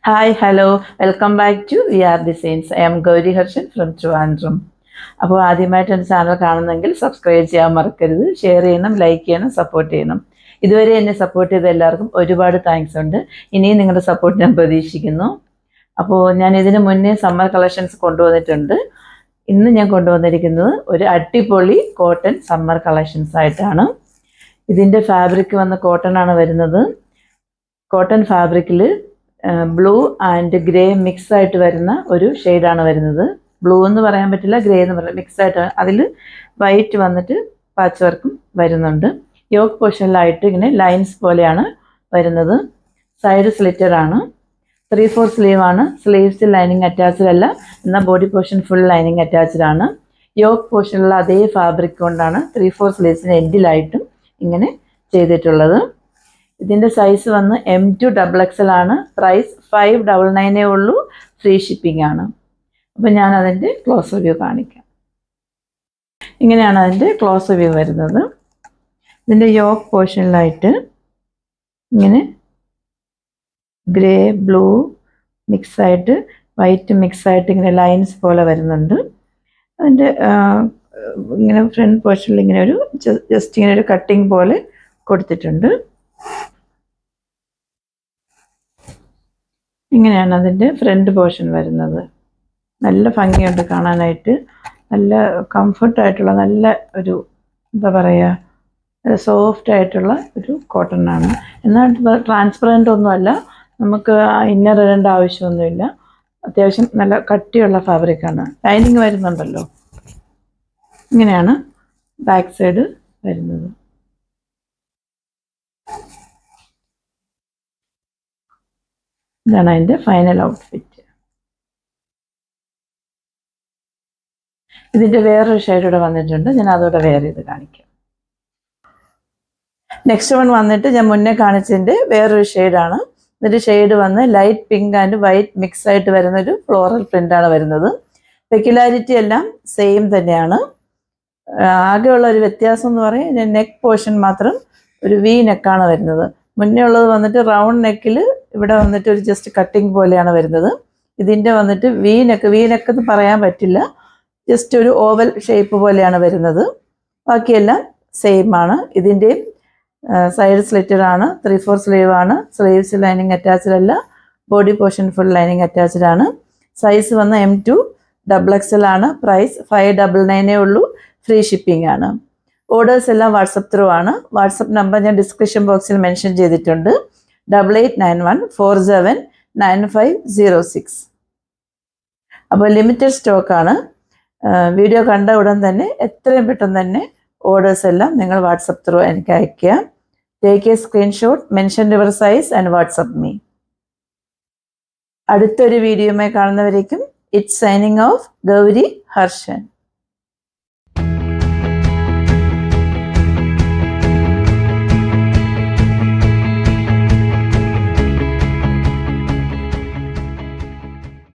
Hi hello welcome back to V R designs. I am Gauri Harshan from Trivandrum. അപ്പോൾ ആദ്യമായിട്ട് എൻ്റെ channel കാണുന്നെങ്കിൽ സബ്സ്ക്രൈബ് ചെയ്യാൻ മറക്കരുത്. ഷെയർ ചെയ്യണം, ലൈക്ക് ചെയ്യണം, സപ്പോർട്ട് ചെയ്യണം. ഇതുവരെ എന്നെ സപ്പോർട്ട് ചെയ്ത എല്ലാവർക്കും ഒരുപാട് താങ്ക്സ് ഉണ്ട്. ഇനിയും നിങ്ങളുടെ സപ്പോർട്ട് ഞാൻ പ്രതീക്ഷിക്കുന്നു. അപ്പോൾ ഞാൻ ഇതിന് മുന്നേ സമ്മർ കളക്ഷൻസ് കൊണ്ടുവന്നിട്ടുണ്ട്. ഇന്ന് ഞാൻ കൊണ്ടുവന്നിരിക്കുന്നത് ഒരു അടിപൊളി കോട്ടൺ സമ്മർ കളക്ഷൻസ് ആയിട്ടാണ്. ഇതിൻ്റെ ഫാബ്രിക് വന്ന കോട്ടൺ ആണ് വരുന്നത്. കോട്ടൺ ഫാബ്രിക്കിൽ ബ്ലൂ ആൻഡ് ഗ്രേ മിക്സ് ആയിട്ട് വരുന്ന ഒരു ഷെയ്ഡാണ് വരുന്നത്. ബ്ലൂ എന്ന് പറയാൻ പറ്റില്ല, ഗ്രേ എന്ന് പറയാം, മിക്സ് ആയിട്ട്. അതിൽ വൈറ്റ് വന്നിട്ട് പാച്ച് വർക്കും വരുന്നുണ്ട്. യോക്ക് പോർഷനിലായിട്ട് ഇങ്ങനെ ലൈൻസ് പോലെയാണ് വരുന്നത്. സൈഡ് സ്ലിറ്റർ ആണ്. 3/4 സ്ലീവ് ആണ്. സ്ലീവ്സിൽ ലൈനിങ് അറ്റാച്ച്ഡ് അല്ല, എന്നാൽ body portion full lining attached ആണ്. യോക്ക് പോർഷനിലുള്ള അതേ ഫാബ്രിക് കൊണ്ടാണ് 3/4 സ്ലീവ്സിന് എൻഡിലായിട്ടും ഇങ്ങനെ ചെയ്തിട്ടുള്ളത്. ഇതിൻ്റെ സൈസ് വന്ന് M2 XXL ആണ്. പ്രൈസ് 599 ഉള്ളൂ. ഫ്രീ ഷിപ്പിംഗ് ആണ്. അപ്പം ഞാൻ അതിൻ്റെ ക്ലോസ് വ്യൂ കാണിക്കാം. ഇങ്ങനെയാണ് അതിൻ്റെ ക്ലോസ് വ്യൂ വരുന്നത്. ഇതിൻ്റെ യോക്ക് പോർഷനിലായിട്ട് ഇങ്ങനെ ഗ്രേ ബ്ലൂ മിക്സായിട്ട് വൈറ്റ് മിക്സായിട്ട് ഇങ്ങനെ ലൈൻസ് പോലെ വരുന്നുണ്ട്. അതിൻ്റെ ഇങ്ങനെ ഫ്രണ്ട് പോർഷനിൽ ഇങ്ങനെ ഒരു ജസ്റ്റ് ഇങ്ങനെ ഒരു കട്ടിങ് പോലെ കൊടുത്തിട്ടുണ്ട്. ഇങ്ങനെയാണ് അതിൻ്റെ ഫ്രണ്ട് പോർഷൻ വരുന്നത്. നല്ല ഭംഗിയുണ്ട് കാണാനായിട്ട്. നല്ല കംഫർട്ടായിട്ടുള്ള നല്ല ഒരു എന്താ പറയുക, സോഫ്റ്റ് ആയിട്ടുള്ള ഒരു കോട്ടൺ ആണ്. എന്നാൽ ട്രാൻസ്പെറൻ്റ് ഒന്നുമല്ല, നമുക്ക് ഇന്നർ ഇടേണ്ട ആവശ്യമൊന്നുമില്ല. അത്യാവശ്യം നല്ല കട്ടിയുള്ള ഫാബ്രിക്കാണ്. ലൈനിങ് വരുന്നുണ്ടല്ലോ. ഇങ്ങനെയാണ് ബാക്ക് സൈഡ് വരുന്നത്. ഇതാണ് അതിൻ്റെ ഫൈനൽ ഔട്ട്ഫിറ്റ്. ഇതിൻ്റെ വേറൊരു ഷെയ്ഡ് ഇവിടെ വന്നിട്ടുണ്ട്. ഞാൻ അതോടെ വെയർ ചെയ്ത് കാണിക്കാം. നെക്സ്റ്റ് വൺ വന്നിട്ട് ഞാൻ മുന്നേ കാണിച്ചതിൻ്റെ വേറൊരു ഷെയ്ഡാണ്. ഇതിൻ്റെ ഷെയ്ഡ് വന്ന് light pink and white mix ആയിട്ട് വരുന്നൊരു ഫ്ലോറൽ പ്രിൻ്റാണ് വരുന്നത്. പെക്യുലാരിറ്റി എല്ലാം സെയിം തന്നെയാണ്. ആകെയുള്ള ഒരു വ്യത്യാസം എന്ന് പറയുന്നത് നെക്ക് പോർഷൻ മാത്രം ഒരു വി നെക്കാണ് വരുന്നത്. മുന്നേ ഉള്ളത് വന്നിട്ട് റൗണ്ട് നെക്കിൽ ഇവിടെ വന്നിട്ട് ഒരു ജസ്റ്റ് കട്ടിങ് പോലെയാണ് വരുന്നത്. ഇതിൻ്റെ വന്നിട്ട് വി നെക്ക് എന്ന് പറയാൻ പറ്റില്ല, ജസ്റ്റ് ഒരു ഓവൽ ഷേപ്പ് പോലെയാണ് വരുന്നത്. ബാക്കിയെല്ലാം സെയിം ആണ്. ഇതിൻ്റെയും സൈഡ് സ്ലിറ്റർ ആണ്. 3/4 സ്ലീവ് ആണ്. സ്ലീവ്സ് ലൈനിങ് അറ്റാച്ച്ഡ് അല്ല, body portion full lining attached ആണ്. സൈസ് വന്ന് M2 XXL ആണ്. പ്രൈസ് 599 ഉള്ളൂ. ഫ്രീ ഷിപ്പിംഗ് ആണ്. ഓർഡേഴ്സ് എല്ലാം വാട്സപ്പ് ത്രൂ ആണ്. വാട്സപ്പ് നമ്പർ ഞാൻ ഡിസ്ക്രിപ്ഷൻ ബോക്സിൽ മെൻഷൻ ചെയ്തിട്ടുണ്ട്. 8891479506. അപ്പോൾ ലിമിറ്റഡ് സ്റ്റോക്കാണ്. വീഡിയോ കണ്ട ഉടൻ തന്നെ എത്രയും പെട്ടെന്ന് തന്നെ ഓർഡേഴ്സ് എല്ലാം നിങ്ങൾ വാട്സപ്പ് ത്രൂ എനിക്ക് അയയ്ക്കുക. Take a screenshot, mention your size and WhatsApp me. അടുത്തൊരു വീഡിയോയുമായി കാണുന്നവരേക്കും it's signing off Gauri Harshan.